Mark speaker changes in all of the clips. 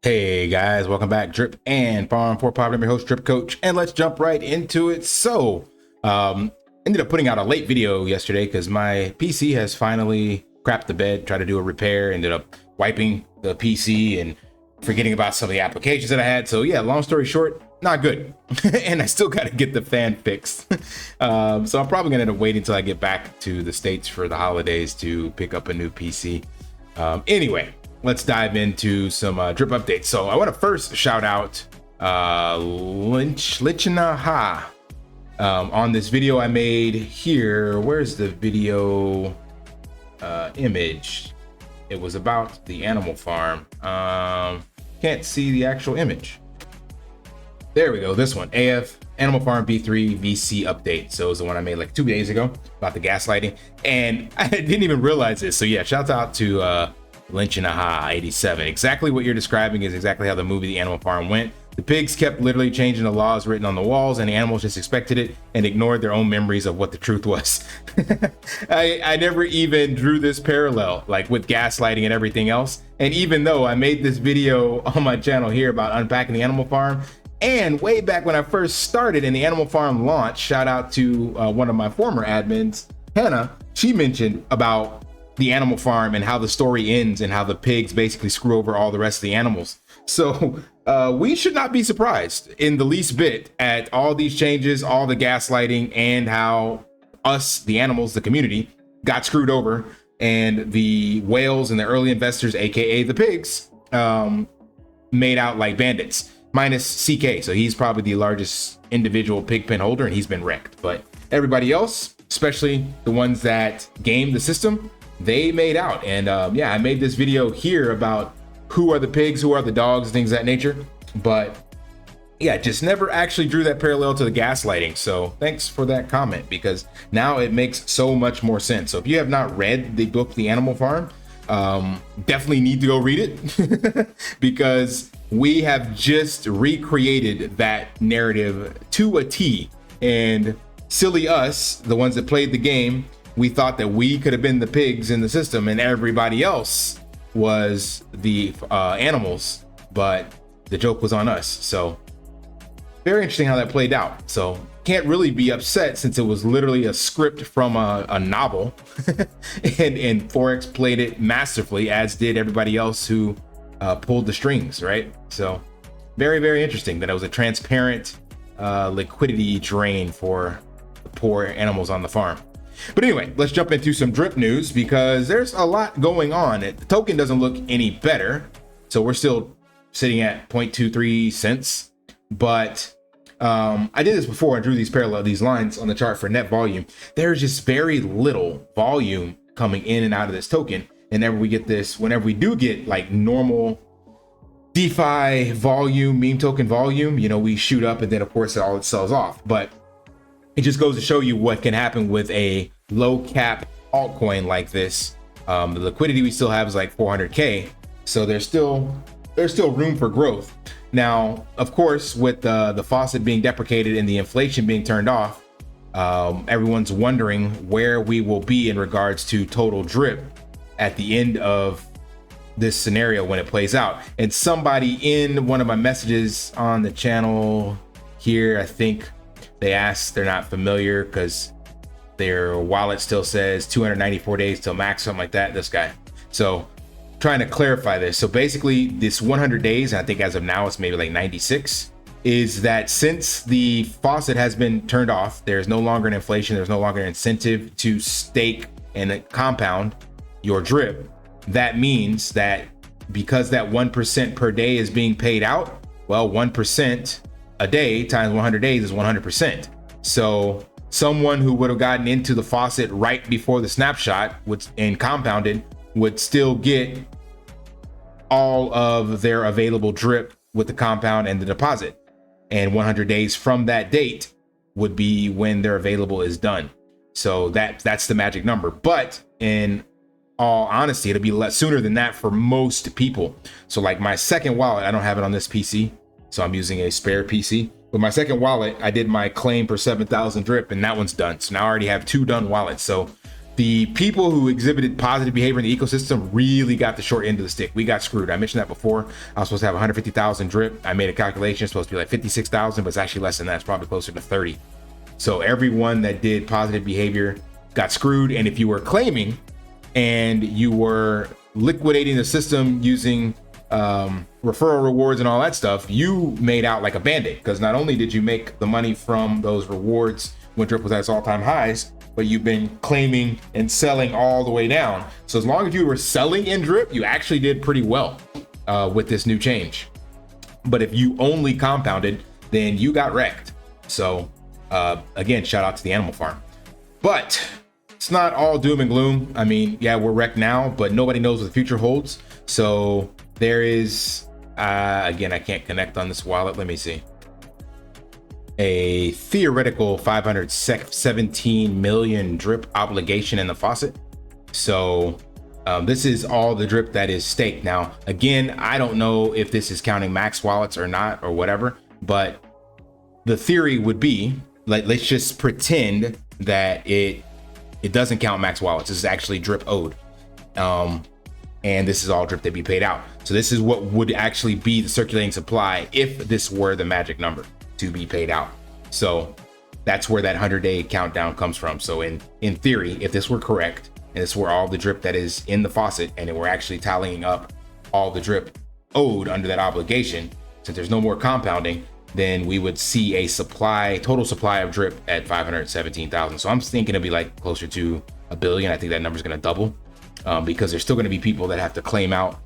Speaker 1: Hey guys, welcome back. Drip and Farm for Pop. I'm your host, Drip Coach, and let's jump right into it. Ended up putting out a late video yesterday because my PC has finally crapped the bed, tried to do a repair, ended up wiping the PC and forgetting about some of the applications that I had. So yeah, long story short, not good. And I still got to get the fan fixed. So I'm probably gonna end up waiting until I get back to the States for the holidays to pick up a new PC. Anyway, let's dive into some drip updates. So I want to first shout out Lichna Ha on this video I made here. Where's the video image? It was about the animal farm. Can't see the actual image. There we go. This one, AF Animal Farm B3 VC update. So it was the one I made like 2 days ago about the gaslighting, and I didn't even realize this. So yeah, shout out to Lynch and Aha 87. Exactly what you're describing is exactly how the movie The Animal Farm went. The pigs kept literally changing the laws written on the walls, and the animals just expected it and ignored their own memories of what the truth was. I never even drew this parallel, like with gaslighting and everything else. And even though I made this video on my channel here about unpacking the Animal Farm, and way back when I first started in the Animal Farm launch, shout out to one of my former admins, Hannah, she mentioned about the Animal Farm and how the story ends and how the pigs basically screw over all the rest of the animals. So we should not be surprised in the least bit at all these changes, all the gaslighting, and how us, the animals, the community, got screwed over, and the whales and the early investors, aka the pigs, made out like bandits. Minus CK, so he's probably the largest individual pig pen holder, and he's been wrecked. But everybody else, especially the ones that gamed the system, they made out. And yeah, I made this video here about who are the pigs, who are the dogs, things of that nature. But yeah, just never actually drew that parallel to the gaslighting. So thanks for that comment, because now it makes so much more sense. So if you have not read the book The Animal Farm, definitely need to go read it because we have just recreated that narrative to a T. And silly us, the ones that played the game, we thought that we could have been the pigs in the system and everybody else was the animals, but the joke was on us. So very interesting how that played out. So can't really be upset since it was literally a script from a novel and Forex played it masterfully, as did everybody else who pulled the strings, right? So very, very interesting that it was a transparent liquidity drain for the poor animals on the farm. But anyway, let's jump into some drip news because there's a lot going on. The token doesn't look any better, so we're still sitting at 0.23 cents, but I did this before. I drew these lines on the chart for net volume. There's just very little volume coming in and out of this token. And whenever we do get like normal DeFi volume, meme token volume, you know, we shoot up and then of course it sells off. But it just goes to show you what can happen with a low cap altcoin like this. The liquidity we still have is like 400K. So there's still room for growth. Now, of course, with the faucet being deprecated and the inflation being turned off, everyone's wondering where we will be in regards to total drip at the end of this scenario when it plays out. And somebody in one of my messages on the channel here, I think they asked, they're not familiar because their wallet still says 294 days till max, something like that, this guy. So trying to clarify this. So basically this 100 days, and I think as of now it's maybe like 96, is that since the faucet has been turned off, there's no longer an inflation, there's no longer an incentive to stake and compound your drip. That means that because that 1% per day is being paid out, well, 1% a day times 100 days is 100%. So someone who would have gotten into the faucet right before the snapshot and compounded would still get all of their available drip with the compound and the deposit. And 100 days from that date would be when their available is done. So that's the magic number. But in all honesty, it'll be less sooner than that for most people. So like my second wallet, I don't have it on this PC, so I'm using a spare PC. With my second wallet, I did my claim for 7,000 drip and that one's done. So now I already have 2 done wallets. So the people who exhibited positive behavior in the ecosystem really got the short end of the stick. We got screwed. I mentioned that before. I was supposed to have 150,000 drip. I made a calculation. It's supposed to be like 56,000, but it's actually less than that. It's probably closer to 30. So everyone that did positive behavior got screwed. And if you were claiming and you were liquidating the system using referral rewards and all that stuff, you made out like a bandit, because not only did you make the money from those rewards when drip was at its all-time highs, but you've been claiming and selling all the way down. So as long as you were selling in drip, you actually did pretty well with this new change. But if you only compounded, then you got wrecked. So again, shout out to the animal farm. But it's not all doom and gloom. I mean, yeah, we're wrecked now, but nobody knows what the future holds. So there is, again, I can't connect on this wallet. Let me see. A theoretical 517 million drip obligation in the faucet. So this is all the drip that is staked. Now, again, I don't know if this is counting max wallets or not or whatever, but the theory would be, like, let's just pretend that it doesn't count max wallets. This is actually drip owed. And this is all drip that be paid out. So this is what would actually be the circulating supply if this were the magic number to be paid out. So that's where that 100-day countdown comes from. So in theory, if this were correct, and this were all the drip that is in the faucet, and it were actually tallying up all the drip owed under that obligation, since there's no more compounding, then we would see a total supply of drip at 517,000. So I'm thinking it'll be like closer to $1 billion. I think that number's gonna double because there's still gonna be people that have to claim out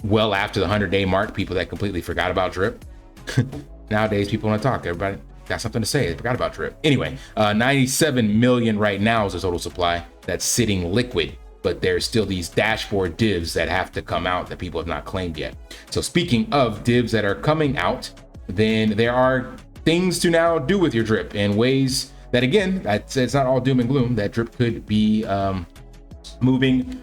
Speaker 1: well after the 100-day mark, people that completely forgot about drip. Nowadays, people want to talk. Everybody got something to say. They forgot about drip. Anyway, 97 million right now is the total supply that's sitting liquid, but there's still these dashboard divs that have to come out that people have not claimed yet. So speaking of divs that are coming out, then there are things to now do with your drip in ways that, again, it's not all doom and gloom. That drip could be moving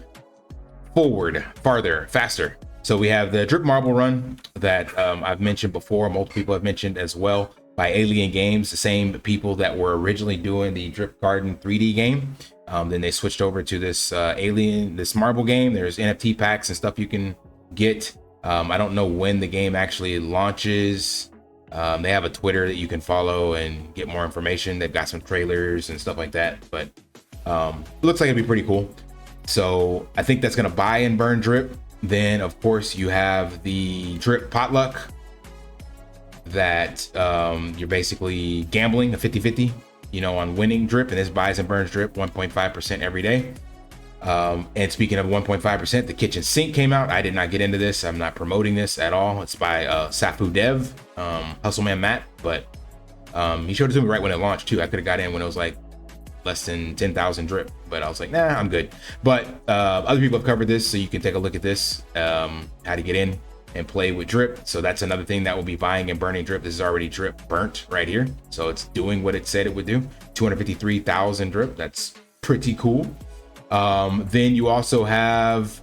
Speaker 1: forward, farther, faster. So we have the drip marble run that I've mentioned before, multiple people have mentioned as well, by Alien Games, the same people that were originally doing the Drip Garden 3D game. Then they switched over to this this marble game. There's NFT packs and stuff you can get. I don't know when the game actually launches. They have a Twitter that you can follow and get more information. They've got some trailers and stuff like that, but it looks like it'd be pretty cool. So I think that's gonna buy and burn drip. Then of course you have the drip potluck that you're basically gambling a 50-50, on winning drip, and this buys and burns drip 1.5% every day. And speaking of 1.5%, the kitchen sink came out. I did not get into this. I'm not promoting this at all. It's by Safu Dev, Hustleman Matt, but he showed it to me right when it launched too. I could have got in when it was like less than 10,000 drip, but I was like, nah, I'm good. But other people have covered this, so you can take a look at this, how to get in and play with drip. So that's another thing that will be buying and burning drip. This is already drip burnt right here, so it's doing what it said it would do. 253,000 drip. That's pretty cool. Then you also have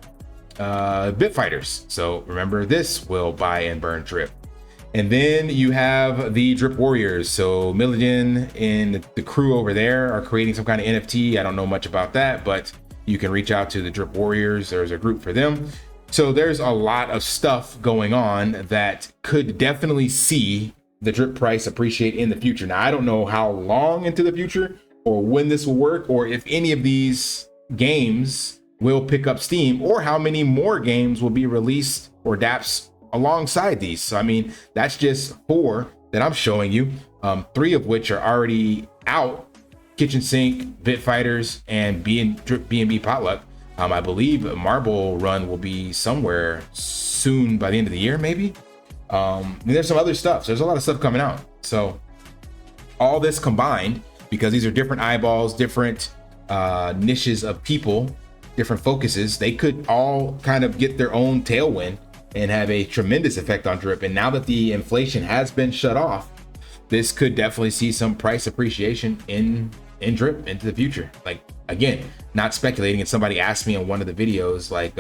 Speaker 1: bit fighters. So remember, this will buy and burn drip. And then you have the drip warriors. So Milligan and the crew over there are creating some kind of NFT. I don't know much about that, but you can reach out to the drip warriors. There's a group for them. So there's a lot of stuff going on that could definitely see the drip price appreciate in the future. Now, I don't know how long into the future or when this will work, or if any of these games will pick up steam, or how many more games will be released or dApps alongside these. So I mean, that's just 4 that I'm showing you, 3 of which are already out: kitchen sink, bit fighters, and B&B potluck. I believe Marble Run will be somewhere soon by the end of the year, maybe. And there's some other stuff. So there's a lot of stuff coming out. So all this combined, because these are different eyeballs, different niches of people, different focuses, they could all kind of get their own tailwind and have a tremendous effect on drip. And now that the inflation has been shut off, this could definitely see some price appreciation in drip into the future. Like, again, not speculating. And somebody asked me in one of the videos, like,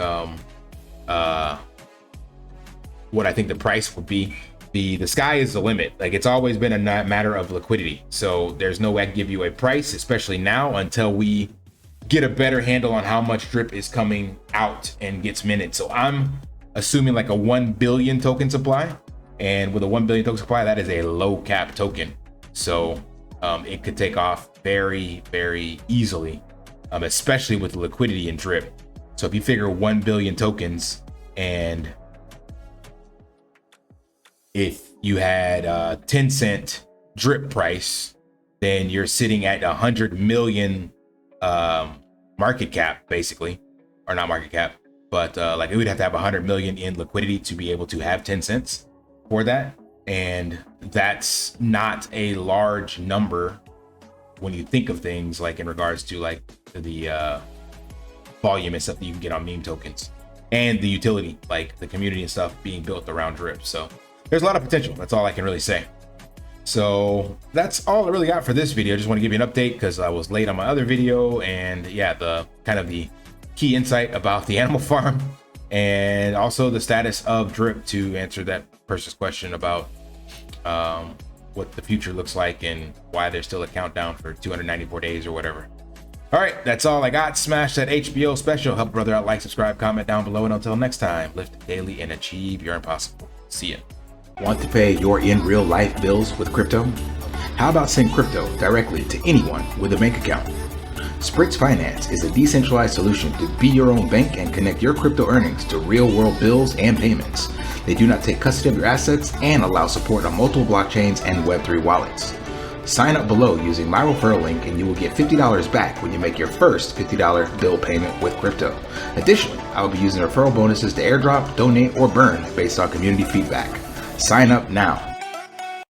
Speaker 1: what I think the price would be. The sky is the limit. Like, it's always been a matter of liquidity. So there's no way I can give you a price, especially now, until we get a better handle on how much drip is coming out and gets minted. So I'm assuming like a 1 billion token supply, and with a 1 billion token supply, that is a low cap token. So it could take off very, very easily, especially with the liquidity in drip. So if you figure 1 billion tokens, and if you had a 10-cent drip price, then you're sitting at 100 million market cap, basically, or not market cap, but like it would have to have 100 million in liquidity to be able to have 10 cents for that. And that's not a large number when you think of things like in regards to like the volume and stuff that you can get on meme tokens, and the utility, like the community and stuff being built around drip. So there's a lot of potential. That's all I can really say. So that's all I really got for this video. I just want to give you an update because I was late on my other video, and yeah, the kind of the key insight about the animal farm, and also the status of drip to answer that person's question about what the future looks like and why there's still a countdown for 294 days or whatever. All right, that's all I got. Smash that HBO special. Help a brother out. Like, subscribe, comment down below. And until next time, lift daily and achieve your impossible. See ya.
Speaker 2: Want to pay your in real life bills with crypto? How about send crypto directly to anyone with a bank account? SPRITZ Finance is a decentralized solution to be your own bank and connect your crypto earnings to real world bills and payments. They do not take custody of your assets and allow support on multiple blockchains and Web3 wallets. Sign up below using my referral link and you will get $50 back when you make your first $50 bill payment with crypto. Additionally, I will be using referral bonuses to airdrop, donate, or burn based on community feedback. Sign up now.